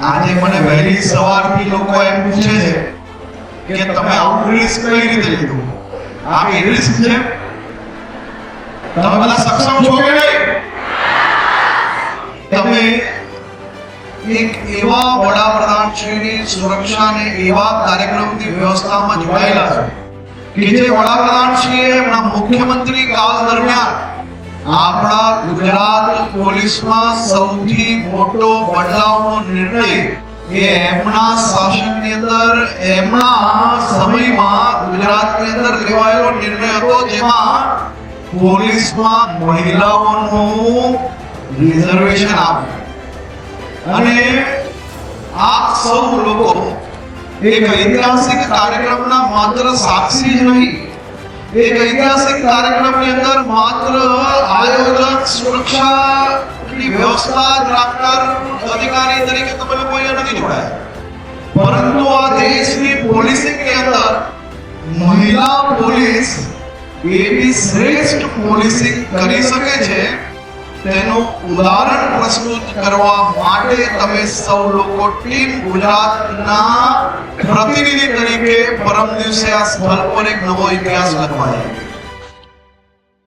આજે મને વહેલી સવારથી લોકો એમ પૂછે છે કે તમે આવું રિસ્ક કઈ રીતે લીધું? આ કઈ રિસ્ક છે? તમે બધા સક્ષમ છો કે નહીં? તમે એક એવા વડાપ્રધાનશ્રીની સુરક્ષા અને એવા કાર્યક્રમની વ્યવસ્થામાં જોડાયેલા છો કે જે વડાપ્રધાનશ્રીએ એમના મુખ્યમંત્રી કાળ દરમિયાન આપણા ગુજરાત પોલીસમાં સૌથી મોટો બદલાવનો નિર્ણય એ એમના શાસનની અંદર એમના સમયમાં ગુજરાતની અંદર લેવાયેલો નિર્ણય હતો, જેમાં પોલીસમાં મહિલાઓનું રિઝર્વેશન આપ્યું. અને આપ સૌ લોકો એક ઐતિહાસિક કાર્યક્રમના માત્ર સાક્ષી જ નહીં, એક ઐતિહાસિક કાર્યક્રમની અંદર માત્ર આયોજક સુરક્ષાની વ્યવસ્થા રાખનાર અધિકારી તરીકે તમે લોકો અહીંયા નથી જોડાયા, પરંતુ આ દેશની પોલીસિંગની અંદર મહિલા પોલીસ એવી શ્રેષ્ઠ પોલીસિંગ કરી શકે છે તેનું ઉદાહરણ પ્રસ્તુત કરવા માટે તમે સૌ લોકો ટીમ ગુજરાતના પ્રતિનિધિ તરીકે પરમ દિવસે આ સ્થળ પર એક નવો ઇતિહાસ લખવા જઈ રહ્યા છો.